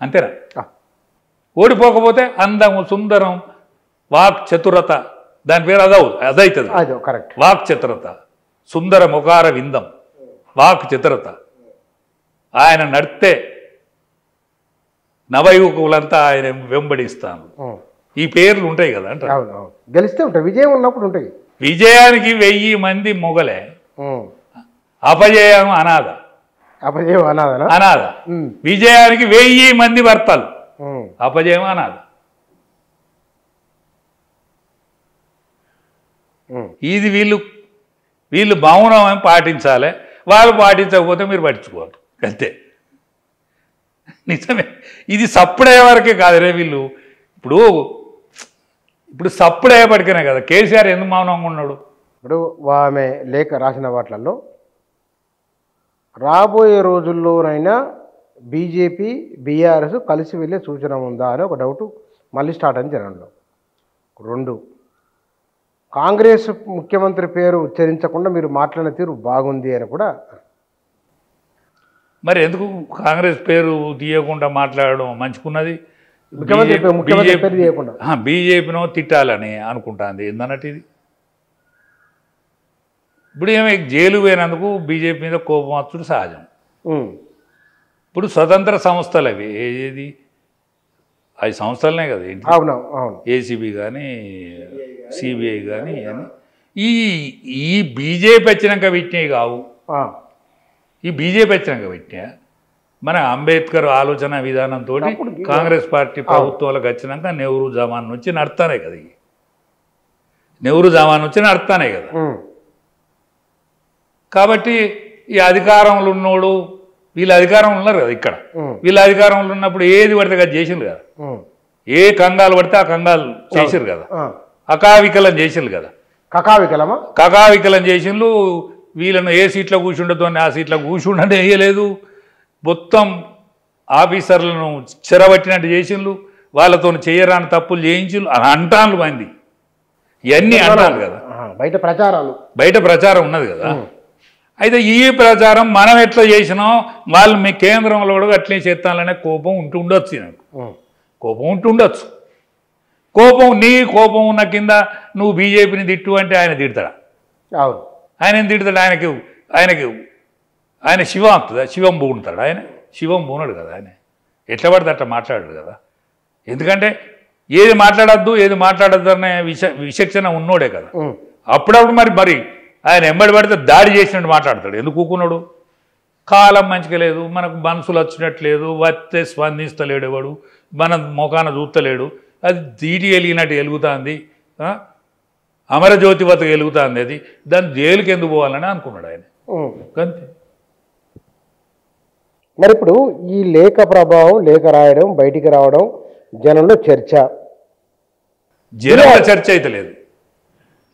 అంతేనా? ఓడిపోకపోతే అందము, సుందరం, వాక్ చతురత, దాని పేరు అదవుతుంది. వాక్ చతురత, సుందర ముఖార విందం, వాక్ చతురత. ఆయన నడితే నవయువకులంతా ఆయన వెంబడిస్తాను. ఈ పేర్లు ఉంటాయి కదా అంట. గెలిస్తే ఉంటాయి, విజయం ఉన్నప్పుడు ఉంటాయి. విజయానికి 1000 మంది మొగలే, అపజయం అనాథ. అనాథ. విజయానికి 1000 మంది భర్తలు, అపజయం అనాథ. ఇది వీళ్ళు మౌనం పాటించాలి. వాళ్ళు పాటించకపోతే మీరు పట్టించుకోవాలి అంతే. నిజమే. ఇది సప్పుడయ్యే వరకే కాదురే వీళ్ళు. ఇప్పుడు సప్పుడయ్యేపటికనే కదా కేసీఆర్ ఎందుకు మౌనంగా ఉన్నాడు? ఇప్పుడు ఆమె లేఖ రాసిన వాటిల్లో రాబోయే రోజుల్లోనైనా బీజేపీ బీఆర్ఎస్ కలిసి వెళ్ళే సూచన ఉందా అని ఒక డౌట్ మళ్ళీ స్టార్ట్ అయింది జనంలో. 2, కాంగ్రెస్ ముఖ్యమంత్రి పేరు ఉచ్చరించకుండా మీరు మాట్లాడిన తీరు బాగుంది అని కూడా. మరి ఎందుకు కాంగ్రెస్ పేరు తీయకుండా మాట్లాడడం మంచుకున్నది? ముఖ్యమంత్రి పేరు తీయకుండా బీజేపీనో తిట్టాలని అనుకుంటాంది ఏందన్నట్టు ఇది. ఇప్పుడు ఏమి జైలు పోయినందుకు బీజేపీ మీద కోపం వచ్చుడు సహజం. ఇప్పుడు స్వతంత్ర సంస్థలు అవి ఏది 5 సంస్థలనే కదా ఏంటి, ఏసీబీ కానీ సిబిఐ కానీ అని ఈ బీజేపీ వచ్చినాక పెట్టినవి కావు. ఈ బీజేపీ వచ్చినాక పెట్టినా మన అంబేద్కర్ ఆలోచన విధానంతో కాంగ్రెస్ పార్టీ ప్రభుత్వాలకు వచ్చినాక నెహ్రూ జమాన్ నుంచి నడుస్తానే కదా, నెహ్రూ జమాన్ నుంచి నడుస్తానే కదా. కాబట్టి ఈ అధికారంలో ఉన్నోడు వీళ్ళ అధికారంలో ఉన్నారు కదా, ఇక్కడ వీళ్ళ అధికారంలో ఉన్నప్పుడు ఏది పడితే అది చేసిండ్రు కదా, ఏ కంగాలు పడితే ఆ కంగాలు చేసిరు కదా, అకావికలం చేసిండ్రు కదా. కకావికలం చేసిండ్రు. వీళ్ళను ఏ సీట్లో కూర్చుండతో ఆ సీట్లో కూర్చుండే వేయలేదు, మొత్తం ఆఫీసర్లను చెరబట్టినట్టు చేసిండ్రు, వాళ్ళతో చేయరాని తప్పులు చేయించిండ్రు అని అంటాను మంది. ఇవన్నీ అంటాను కదా, బయట ప్రచారం ఉన్నది కదా. అయితే ఈ ప్రచారం మనం ఎట్లా చేసినాం వాళ్ళు మీ కేంద్రంలో కూడా అట్లే చేస్తాననే కోపం ఉంటుండొచ్చు, నాకు కోపం ఉంటుండొచ్చు. నీ కోపం ఉన్న కింద నువ్వు బీజేపీని తిట్టు అంటే ఆయన తిడతాడా? ఆయన ఏం తిడతాడు? ఆయన శివం అవుతుందా? శివం బూగుంటాడు ఆయన? శివం బూనడు కదా ఆయన, ఎట్లా పడితే అట్లా మాట్లాడాడు కదా. ఎందుకంటే ఏది మాట్లాడద్దు ఏది మాట్లాడద్దు అనే విచక్షణ ఉన్నోడే కదా. అప్పుడప్పుడు మరి ఆయన ఎంబడి పడితే దాడి చేసినట్టు మాట్లాడతాడు. ఎందుకు కూకున్నాడు? కాలం మంచిగా లేదు, మనకు మనసులు వచ్చినట్లేదు, వస్తే స్పందిస్తలేడు, ఎవడు మన ముఖాన చూస్తలేడు, అది దీటి వెలిగినట్టు వెలుగుతుంది, అమరజ్యోతి వత వెలుగుతుంది, అది దాన్ని జైలుకి ఎందుకు పోవాలని అనుకున్నాడు ఆయన. అంతే. మరి ఇప్పుడు ఈ లేఖ ప్రభావం, లేఖ రాయడం, బయటికి రావడం, జనంలో చర్చ అయితే లేదు,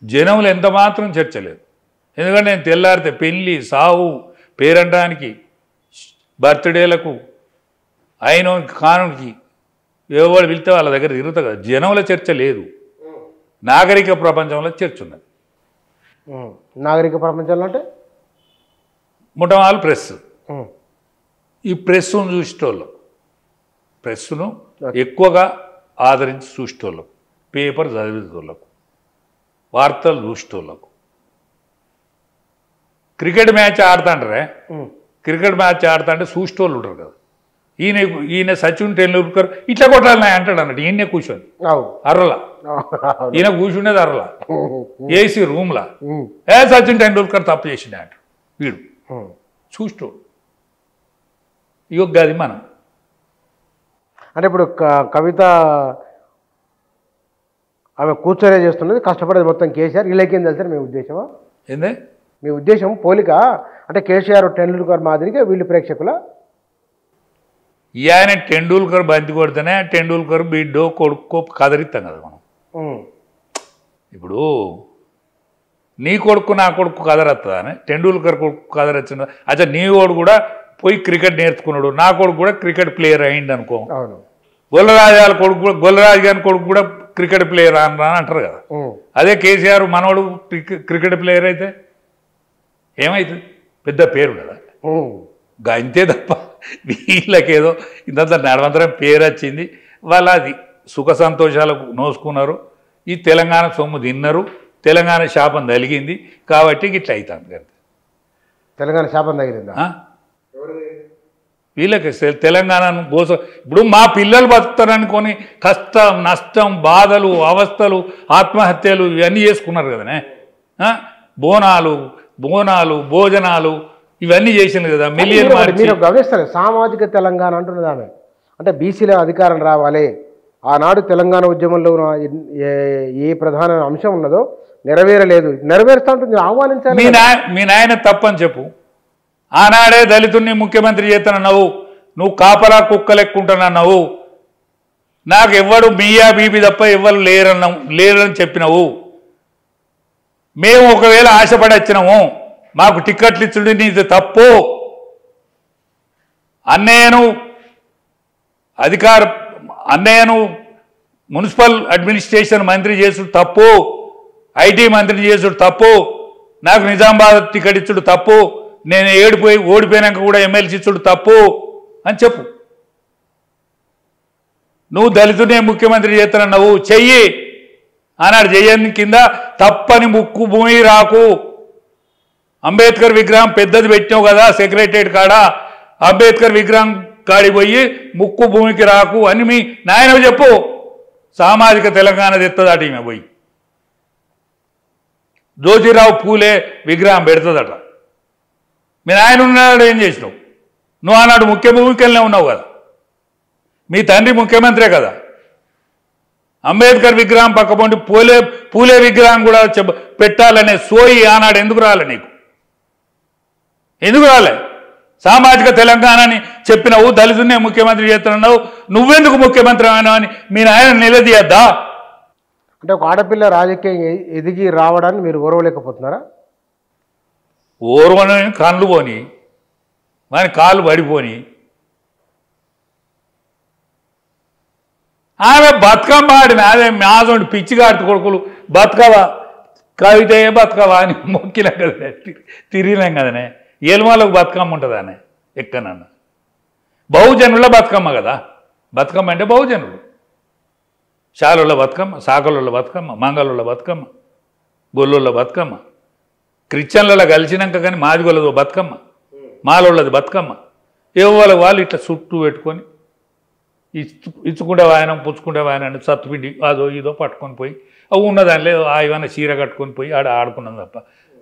జనంలో ఎంత మాత్రం చర్చ లేదు. ఎందుకంటే నేను తెల్లారితే పెళ్ళి, సావు, పేరంటానికి, బర్త్డేలకు, అయిన కానుకి ఎవరు వెళ్తే వాళ్ళ దగ్గర తిరుగుతా కదా. జనంలో చర్చ లేదు, నాగరిక ప్రపంచంలో చర్చ ఉన్నది. నాగరిక ప్రపంచంలో అంటే మొట్టమొదటి ప్రెస్. ఈ ప్రెస్సును చూసేటోళ్ళు, ప్రెస్సును ఎక్కువగా ఆదరించి చూసేటోళ్ళకు, పేపర్ చదివేటోళ్ళకు, వార్తలు చూసేటోళ్ళకు. క్రికెట్ మ్యాచ్ ఆడుతుంటారే, క్రికెట్ మ్యాచ్ ఆడుతుంటే చూసేటోళ్ళు ఉంటారు కదా. ఈయన సచిన్ టెండూల్కర్ ఇట్లా కొట్టాలని అంటాడు అన్నట్టు, ఈయనే కూర్చొని అర్రలా, ఈయన కూర్చుండేది అర్రలా ఏసీ రూమ్లా, సచిన్ టెండూల్కర్ తప్పు చేసిండే అంట వీడు చూసేటోడు. ఇగో గది మనం. అంటే ఇప్పుడు కవిత ఆమె కూర్చొనే చేస్తున్నది, కష్టపడేది మొత్తం కేసీఆర్. వీళ్ళకేం తెలుసు మీ ఉద్దేశమా? ఏందే మీ ఉద్దేశం? పోలిక అంటే కేసీఆర్ టెండూల్కర్ మాదిరిగా వీళ్ళు ప్రేక్షకుల? ఆయన టెండూల్కర్ బంతి కొడితేనే టెండూల్కర్ బిడ్డో కొడుకో కదరిస్తాం కదా మనం. ఇప్పుడు నీ కొడుకు నా కొడుకు కదరస్తుందా అని టెండూల్కర్ కొడుకు కదరొచ్చిందా? అచ్చా నీ వాడు కూడా పోయి క్రికెట్ నేర్చుకున్నాడు, నా కొడుకు కూడా క్రికెట్ ప్లేయర్ అయింది అనుకో, గొల్లరాజు గారి కొడుకు కూడా, గొల్లరాజు గారి కొడుకు కూడా క్రికెట్ ప్లేయర్ అని అంటారు కదా. అదే కేసీఆర్ మనవాడు క్రికెట్ ప్లేయర్ అయితే ఏమవుతుంది? పెద్ద పేరు కదా. అంతే తప్ప వీళ్ళకేదో ఇంత నడవంతరం పేరు వచ్చింది, వాళ్ళు అది సుఖ సంతోషాలకు నోసుకున్నారు, ఈ తెలంగాణ సొమ్ము తిన్నారు, తెలంగాణ శాపం తగిలింది కాబట్టి ఇట్లా అవుతుంది కదా. తెలంగాణ శాపం తగిలిందా? వీళ్ళకి తెలంగాణను కోసం ఇప్పుడు మా పిల్లలు బతుకుతారనుకొని కష్టం, నష్టం, బాధలు, అవస్థలు, ఆత్మహత్యలు ఇవన్నీ చేసుకున్నారు కదనే. బోనాలు భోజనాలు ఇవన్నీ చేసింది కదా. మిలియన్ మీరు గమనిస్తారు సామాజిక తెలంగాణ అంటున్నది ఆమె. అంటే బీసీల అధికారం రావాలి, ఆనాడు తెలంగాణ ఉద్యమంలో ఏ ప్రధాన అంశం ఉన్నదో నెరవేరలేదు, నెరవేరుస్తూ ఉంటుంది, ఆహ్వానించాలి. మీ నాయన తప్పని చెప్పు. ఆనాడే దళితుడిని ముఖ్యమంత్రి చేస్తానన్నావు, నువ్వు కాపలా కుక్కలెక్కుంటున్నావు, నాకు ఎవ్వడు మీయా బీబీ తప్ప ఎవ్వరు లేరని చెప్పినావు. మేము ఒకవేళ ఆశపడి వచ్చినాము, మాకు టిక్కెట్లు ఇచ్చుడు నీది తప్పు అన్నయ్యను మున్సిపల్ అడ్మినిస్ట్రేషన్ మంత్రి చేసుడు తప్పు, ఐటీ మంత్రి చేసుడు తప్పు, నాకు నిజామాబాద్ టికెట్ ఇచ్చుడు తప్పు, నేను ఓడిపోయినాక కూడా ఎమ్మెల్సీ ఇచ్చుడు తప్పు అని చెప్పు. నువ్వు దళితునే ముఖ్యమంత్రి చేస్తున్నావు, చెయ్యి ఆనాడు చెయ్యని కింద తప్పని ముక్కు భూమి రాకు. అంబేద్కర్ విగ్రహం పెద్దది పెట్టినావు కదా సెక్రటరియట్ కాడ, అంబేద్కర్ విగ్రహం కాడికి పోయి ముక్కు భూమికి రాకు అని మీ నాయన చెప్పు. సామాజిక తెలంగాణ తెత్తదట ఈమె పోయి. జ్యోతిరావు పూలే విగ్రహం పెడుతుందట. మీ నాయన ఉన్నాడు ఏం చేసినావు? నువ్వు ఆనాడు ముఖ్య భూమికలనే ఉన్నావు కదా, మీ తండ్రి ముఖ్యమంత్రే కదా. అంబేద్కర్ విగ్రహం పక్కపొండి పూలే విగ్రహం కూడా పెట్టాలనే సోయి ఆనాడు ఎందుకు రాలే నీకు? ఎందుకు రాలే? సామాజిక తెలంగాణని చెప్పినావు, దళితున్నే ముఖ్యమంత్రి చేస్తున్నావు, నువ్వెందుకు ముఖ్యమంత్రి అయినావు అని మీ నాయన నిలదీయద్దా? అంటే ఒక ఆడపిల్ల రాజకీయం ఎదిగి రావడాన్ని మీరు ఓర్వలేకపోతున్నారా? ఓర్వని కళ్ళు పోని, మన కాళ్ళు పడిపోని. ఆమె బతుకమ్మ ఆడిన, అదే మాజోండి పిచ్చిగాడి కొడుకులు బతుకవా కవిత బతుకవా అని మొక్కినాం కదనే, తిరిగినాం కదనే. ఏలుమాలకు బతుకమ్మ ఉంటుందానే ఎక్కడన్నా? బహుజనుల బతుకమ్మ కదా. బతుకమ్మ అంటే బహుజనులు. శాలుల బతుకమ్మ, సాకలుల బతుకమ్మ, మంగళుల బతుకమ్మ, గొల్లుల బతుకమ్మ, క్రిస్టియన్లలో కలిసినాక కానీ మాదిగొల్లది బతుకమ్మ, మాలోళ్ళది బతుకమ్మ. ఏవో వాళ్ళు ఇట్లా చుట్టూ పెట్టుకొని ఇచ్చుకుంటే వాయనం పుచ్చుకుంటే వాయనం సత్తుపిండి అదో ఇదో పట్టుకొని పోయి అవి ఉన్నదానిలే ఏమైనా చీర కట్టుకొని పోయి ఆడుకున్నాం తప్ప.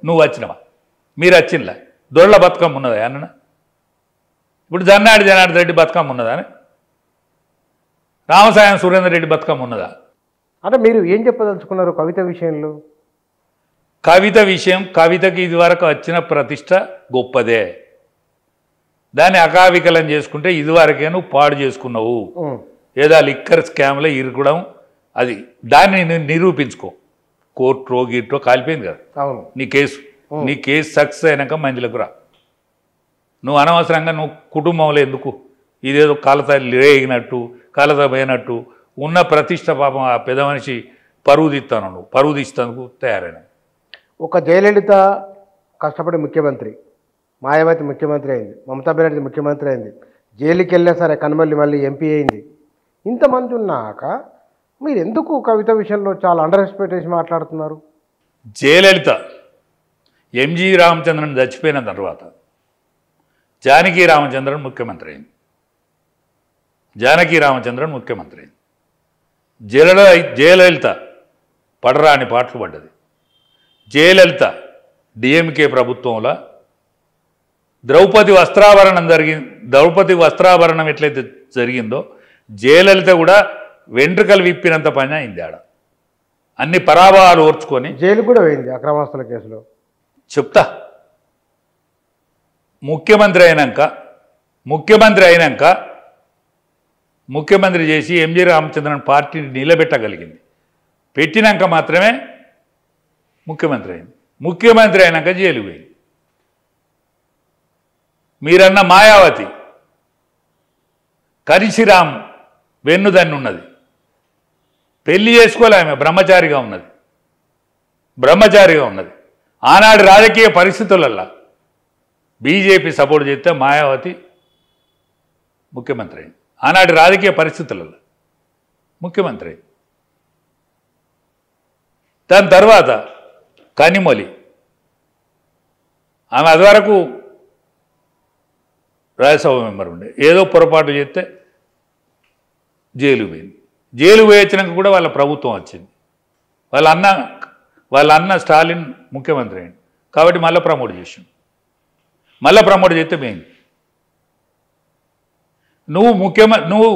నువ్వు వచ్చినవా? మీరు వచ్చినలా? దొరల బతుకమ్మ ఉన్నదా అన్న? ఇప్పుడు జనార్దన్ రెడ్డి బతుకమ్మ ఉన్నదా? రామసాయం సురేందర్ రెడ్డి బతుకమ్మ ఉన్నదా? అంటే మీరు ఏం చెప్పదలుచుకున్నారు కవిత విషయంలో? కవిత విషయం, కవితకి ఇదివరకు వచ్చిన ప్రతిష్ట గొప్పదే. దాన్ని అకావికలం చేసుకుంటే ఇదివరకే నువ్వు పాడు చేసుకున్నావు. ఏదో లిక్కర్ స్కామ్లో ఇరుకడం, అది దాన్ని నిరూపించుకో. కోర్టు గీట్లో కాలిపోయింది కదా అవును నీ కేసు సక్సెస్ అయినాక మందిలకు రా. నువ్వు అనవసరంగా నువ్వు కుటుంబంలో ఎందుకు ఇదేదో కలత రేగినట్టు కలత పోయినట్టు ఉన్న ప్రతిష్ట పాపం ఆ పెద్ద మనిషి పరువు తీస్తాను, నువ్వు పరువు తీస్తాను తయారైన. ఒక జయలలిత కష్టపడి ముఖ్యమంత్రి, మాయావతి ముఖ్యమంత్రి అయింది, మమతా బెనర్జీ ముఖ్యమంత్రి అయింది, జైలుకి వెళ్ళినా సరే కనుమల్లి మళ్ళీ ఎంపీ అయింది. ఇంతమంది ఉన్నాక మీరు ఎందుకు కవిత విషయంలో చాలా అండర్ ఎక్స్పెక్టేషన్ మాట్లాడుతున్నారు? జయలలిత ఎంజి రామచంద్రన్ చచ్చిపోయిన తర్వాత జానకి రామచంద్రన్ ముఖ్యమంత్రి అయింది. జయలలిత పడరాని పాటలు పడ్డది. జయలలిత డిఎంకే ప్రభుత్వంలో ద్రౌపది వస్త్రాభరణం ఎట్లయితే జరిగిందో జయలలిత కూడా వెంట్రుకలు విప్పినంత పని అయింది. ఆడ అన్ని పరాభవాలు ఓర్చుకొని జైలు కూడా పోయింది అక్రమాస్తుల కేసులో. చెప్తా. ముఖ్యమంత్రి చేసి ఎంజి రామచంద్రన్ పార్టీని నిలబెట్టగలిగింది. పెట్టినాక మాత్రమే ముఖ్యమంత్రి అయింది. ముఖ్యమంత్రి అయినాక జైలు పోయింది. మీరన్న మాయావతి కరిసిరామ్ వెన్నుదన్ను ఉన్నది, పెళ్లి చేసుకోలే, ఆమె బ్రహ్మచారిగా ఉన్నది. ఆనాడు రాజకీయ పరిస్థితులల్లో బీజేపీ సపోర్ట్ చేస్తే మాయావతి ముఖ్యమంత్రి అయింది. ఆనాటి రాజకీయ పరిస్థితులలో ముఖ్యమంత్రి. దాని తర్వాత కనిమొలి, ఆమె అది వరకు రాజ్యసభ మెంబర్ ఉండే, ఏదో పొరపాటు చేస్తే జైలు పోయింది. జైలు పోయి వచ్చినాక కూడా వాళ్ళ ప్రభుత్వం వచ్చింది. వాళ్ళ అన్న స్టాలిన్ ముఖ్యమంత్రి అయింది కాబట్టి మళ్ళీ ప్రమోట్ చేస్తే పోయింది. నువ్వు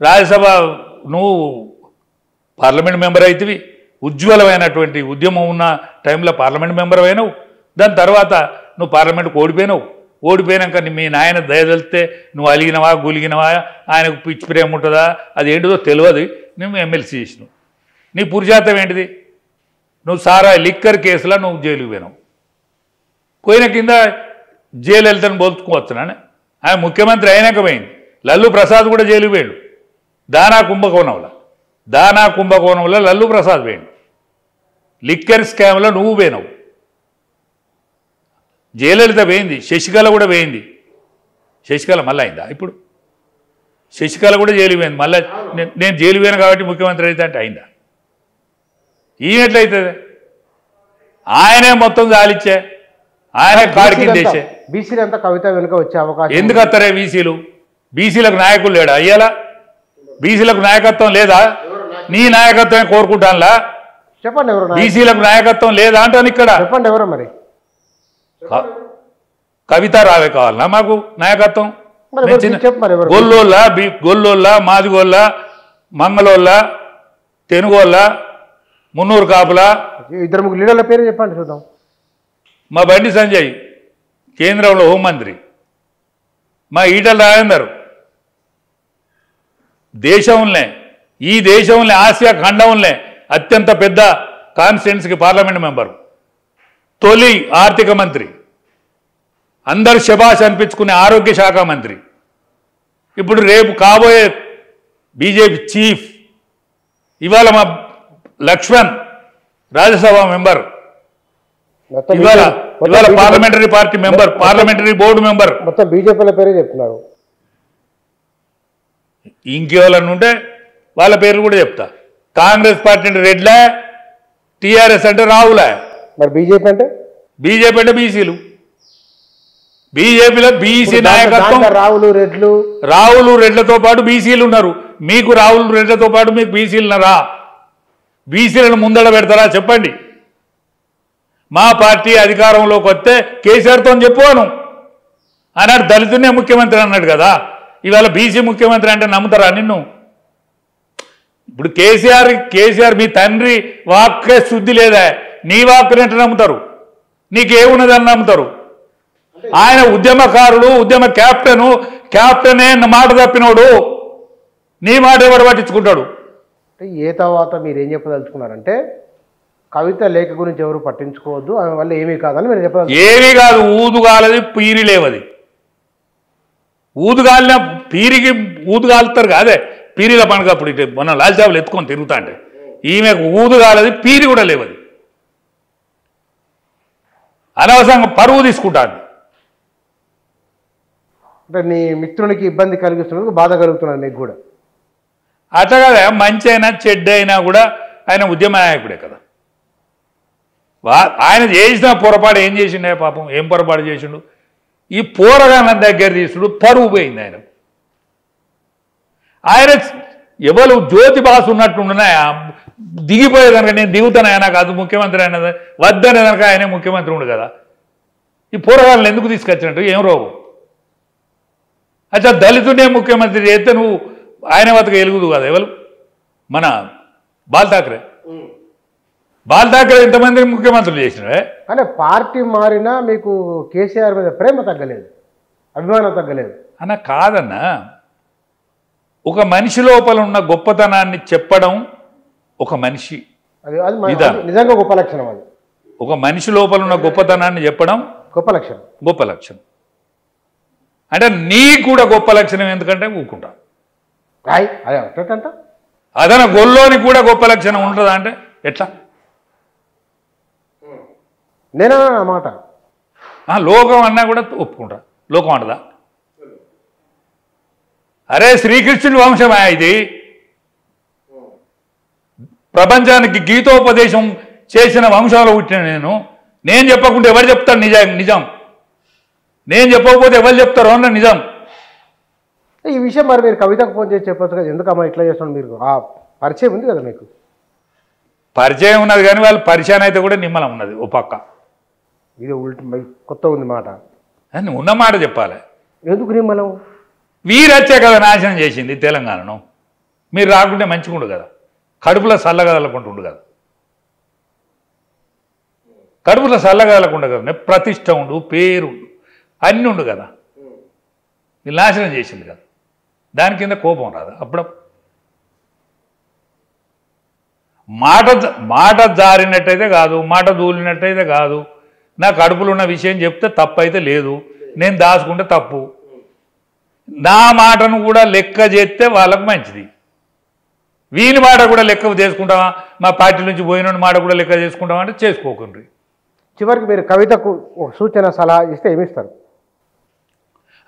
రాజ్యసభ, నువ్వు పార్లమెంట్ మెంబర్ అవుతుంది, ఉజ్వలమైనటువంటి ఉద్యమం ఉన్న టైంలో పార్లమెంట్ మెంబర్ అయినావు. దాని తర్వాత నువ్వు పార్లమెంట్కి ఓడిపోయినాక మీ నాయన దయదలితే నువ్వు అలిగినవా గులిగినవా, ఆయనకు పిచ్చి ప్రేమ ఉంటుందా అది ఏంటిదో తెలియదు, నువ్వు ఎమ్మెల్సీ చేసినావు. నీ పురుషార్థం ఏంటిది? నువ్వు సారా లిక్కర్ కేసులో నువ్వు జైలుకి పోయినావు. పోయిన కింద జయలలితను బోల్చుకోవచ్చునా? ఆయన ముఖ్యమంత్రి అయినాక పోయింది. లల్లు ప్రసాద్ కూడా జైలుకు పోయాడు. దానా కుంభకోణంలో లల్లు ప్రసాద్ పోయాడు. లిక్కర్ స్కామ్లో నువ్వు పోయినావు. జయలలిత పోయింది. శశికళ కూడా పోయింది. శశికళ మళ్ళీ అయిందా? ఇప్పుడు శశికళ కూడా జైలు పోయింది. మళ్ళీ నేను జైలు పోయాను కాబట్టి ముఖ్యమంత్రి అయితే అంటే అయిందా? ఈయనట్లయితుంది. ఆయనే మొత్తం జాలిచ్చే, ఆయనే కాడికి దేశే. బీసీలు అంతా కవిత వెనుక వచ్చే అవకాశం ఎందుకు వస్తారే బీసీలు? బీసీలకు నాయకులు లేడా? అయ్యాలా బీసీలకు నాయకత్వం లేదా? నీ నాయకత్వమే కోరుకుంటానులా. చెప్పండి ఎవరు బీసీలకు నాయకత్వం లేదా అంటాను ఇక్కడ. చెప్పండి ఎవరు మరి? కవిత రావే కావాలన్నా మాకు నాయకత్వం? గొల్లోళ్ళ, మాదిగోళ్ళ, మంగళోళ్ళ, తెనుగోళ్ళ, మున్నూరు కాపుల, ఇద్దరు ముగ్గురు లీడర్ల పేరు చెప్పండి చూద్దాం. మా బండి సంజయ్ కేంద్రంలో హోంమంత్రి, మా ఈటల రాజేందర్ దేశంలో, ఈ దేశంలో ఆసియా ఖండంలో అత్యంత పెద్ద కాన్స్టిట్యున్సీకి పార్లమెంట్ మెంబరు, తొలి ఆర్థిక మంత్రి, అందరు శబాష్ అనిపించుకునే ఆరోగ్య శాఖ మంత్రి, ఇప్పుడు రేపు కాబోయే బీజేపీ చీఫ్, ఇవాళ మా లక్ష్మణ్ రాజ్యసభ మెంబర్, ఇవాళ parliamentary party member, parliamentary board member. మొత్తం బీజేపీల పేరే చెప్తున్నారు. ఇంకెవరన్నా ఉంటే వాళ్ళ పేర్లు కూడా చెప్తా. కాంగ్రెస్ పార్టీ అంటే రెడ్లే, టీఆర్ఎస్ అంటే రావులే. మరి బీజేపీ అంటే? బీజేపీ అంటే బీసీలు. బీజేపీలో బీసీ నాయకత్వం రావులు రెడ్లతో పాటు బీసీలు ఉన్నారు. మీకు రావులు రెడ్లతో పాటు మీకు బీసీలు ఉన్నారా? బీసీలను ముందడ పెడతారా చెప్పండి. మా పార్టీ అధికారంలోకి వస్తే కేసీఆర్తో చెప్పాను అన్నాడు. దళితునే ముఖ్యమంత్రి అన్నాడు కదా. ఇవాళ బీసీ ముఖ్యమంత్రి అంటే నమ్ముతారా నిన్ను? ఇప్పుడు కేసీఆర్ మీ తండ్రి వాక్కే శుద్ధి లేదా? నీ వాక్కునంటే నమ్ముతారు. నీకేమున్నదని నమ్ముతారు. ఆయన ఉద్యమకారుడు, ఉద్యమ క్యాప్టెనే మాట తప్పినోడు. నీ మాట ఎవరు పట్టించుకుంటాడు? ఏ తర్వాత మీరు ఏం చెప్పదలుచుకున్నారంటే కవిత లేఖ గురించి ఎవరు పట్టించుకోవద్దు, ఆమె వల్ల ఏమీ కాదని మీరు చెప్పాలి. ఏమీ కాదు. ఊదుగాలది పీరి లేవది. ఊదుగాలిన పీరికి ఊదుగాలుతారు కాదే. పీరిల పండుగ అప్పుడు ఇటు మొన్న లాల్చాబులు ఎత్తుకొని తిరుగుతా అంటే ఈమెకు ఊదుగాలది పీరి కూడా లేవది. అనవసరంగా పరువు తీసుకుంటాను. అంటే నీ మిత్రునికి ఇబ్బంది కలిగిస్తున్నందుకు బాధ కలుగుతున్నది నీకు కూడా? అట్లా కదా. మంచి అయినా చెడ్డ అయినా కూడా ఆయన ఉద్యమ నాయకుడే కదా. ఆయన చేసిన పొరపాటు ఏం చేసిండే పాపం? ఏం పొరపాటు చేసిండు? ఈ పోరగాళ్ళ దగ్గర తీసుడు పరువు పోయింది ఆయన. ఆయన ఎవరు జ్యోతి బాసు ఉన్నట్టుండనా దిగిపోయేదనక నేను దిగుతాను, నాకు అది ముఖ్యమంత్రి అయిన వద్దనే కనుక ఆయనే ముఖ్యమంత్రి ఉండు కదా. ఈ పోరగాళ్ళని ఎందుకు తీసుకొచ్చినట్టు? ఏం రోగం? అచ్చా దళితుడే ముఖ్యమంత్రి చేస్తే నువ్వు ఆయన వద్దకు వెలుగుదు కదా. ఎవరు? మన బాల్ ఠాక్రే ఎంతమంది ముఖ్యమంత్రులు చేసినాడే. అంటే పార్టీ మారినా మీకు కేసీఆర్ మీద ప్రేమ తగ్గలేదు, అభిమానం తగ్గలేదు అన్న. కాదన్నా, ఒక మనిషి లోపల ఉన్న గొప్పతనాన్ని చెప్పడం ఒక మనిషి నిజంగా గొప్ప లక్షణం. అది ఒక మనిషి లోపల ఉన్న గొప్పతనాన్ని చెప్పడం గొప్ప లక్షణం. అంటే నీకు కూడా గొప్ప లక్షణం ఎందుకంటే ఊరుకుంటా. అదన గొల్లోనికి కూడా గొప్ప లక్షణం ఉంటుందా అంటే ఎట్లా? నేనా మాట లోకం అన్నా కూడా ఒప్పుకుంటా. లోకం అంటదా? అరే శ్రీకృష్ణుడి వంశమా ఇది? ప్రపంచానికి గీతోపదేశం చేసిన వంశంలో పుట్టిన నేను చెప్పకుంటే ఎవరు చెప్తారు నిజం? నేను చెప్పకపోతే ఎవరు చెప్తారో అన్న నిజం. ఈ విషయం మరి మీరు కవితకు ఫోన్ చేసి చెప్పొచ్చు కదా, ఎందుకమ్మా ఇట్లా చేస్తున్నాడు? మీరు ఆ పరిచయం ఉంది కదా మీకు? పరిచయం ఉన్నది కానీ వాళ్ళు పరిచయం అయితే కూడా నిమ్మలం ఉన్నది. ఓ పక్క ఇది కొత్త ఉంది మాట. ఉన్న మాట చెప్పాలి. ఎందుకు నిమ్మలం? వీరచ్చే కదా నాశనం చేసింది తెలంగాణను. మీరు రాకుంటే మంచిగుండు కదా. కడుపులో చల్లగదలకుంటుండు కదా. కడుపులో చల్లగదలకుండా కదా. ప్రతిష్ట ఉండు, పేరు అన్నీ ఉండు కదా. వీళ్ళు నాశనం చేసింది కదా. దాని కింద కోపం రాదు అప్పుడు? మాట జారినట్టయితే కాదు, మాట దూలినట్టయితే కాదు. నా కడుపులో ఉన్న విషయం చెప్తే తప్పు అయితే లేదు, నేను దాచుకుంటే తప్పు. నా మాటను కూడా లెక్క చేస్తే వాళ్ళకు మంచిది. వీని మాట కూడా లెక్క చేసుకుంటావా, మా పార్టీ నుంచి పోయిన మాట కూడా లెక్క చేసుకుంటావా అంటే చేసుకోకండి. చివరికి మీరు కవితకు ఒక సూచన సలహా ఇస్తే ఏమిస్తారు?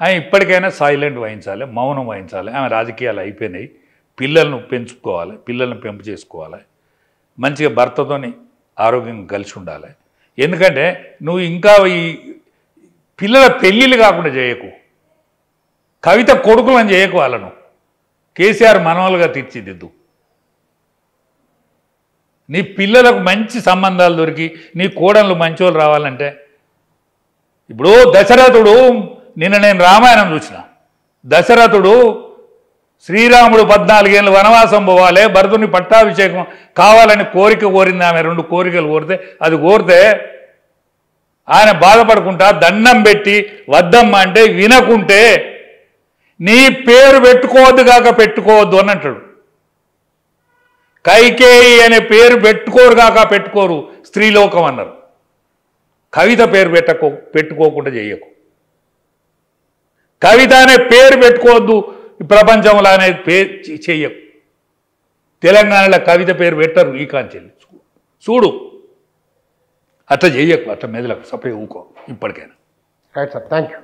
ఆయన ఇప్పటికైనా సైలెంట్ వహించాలి, మౌనం వహించాలి. ఆమె రాజకీయాలు అయిపోయినాయి. పిల్లలను పెంచుకోవాలి, పిల్లలను పెంపు చేసుకోవాలి, మంచిగా భర్తతోని ఆరోగ్యంగా కలిసి ఉండాలి. ఎందుకంటే నువ్వు ఇంకా ఈ పిల్లల పెళ్ళిళ్ళు కాకుండా చేయకు, కవిత కొడుకులను చేయకు, వాళ్ళను కేసీఆర్ మనవలుగా తీర్చిదిద్దు. నీ పిల్లలకు మంచి సంబంధాలు దొరికి నీ కోడళ్ళు మంచోళ్ళు రావాలంటే, ఇప్పుడు దశరథుడు, నిన్న నేను రామాయణం చూసిన, దశరథుడు శ్రీరాముడు 14 ఏళ్ళు వనవాసం పోవాలి, భరతుని పట్టాభిషేకం కావాలని కోరింది. ఆమె 2 కోరికలు కోరితే, అది కోరితే ఆయన బాధపడుకుంటా దండం పెట్టి వద్దమ్మ అంటే వినకుంటే నీ పేరు పెట్టుకోవద్దు కాక పెట్టుకోవద్దు అని అంటాడు. కైకేయి అనే పేరు పెట్టుకోరు కాక పెట్టుకోరు స్త్రీలోకం అన్నారు. కవిత పేరు పెట్టుకోకుండా చెయ్యకు. కవిత అనే పేరు పెట్టుకోవద్దు ప్రపంచంలో అనేది పేరు చెయ్యకు. తెలంగాణలో కవిత పేరు పెట్టరు ఈ కాంచెల్లి చూడు. అట్లా చెయ్యకు, అట్లా మెదలకు సపరేట్ ఊకో ఇప్పటికైనా. Right sir, thank you.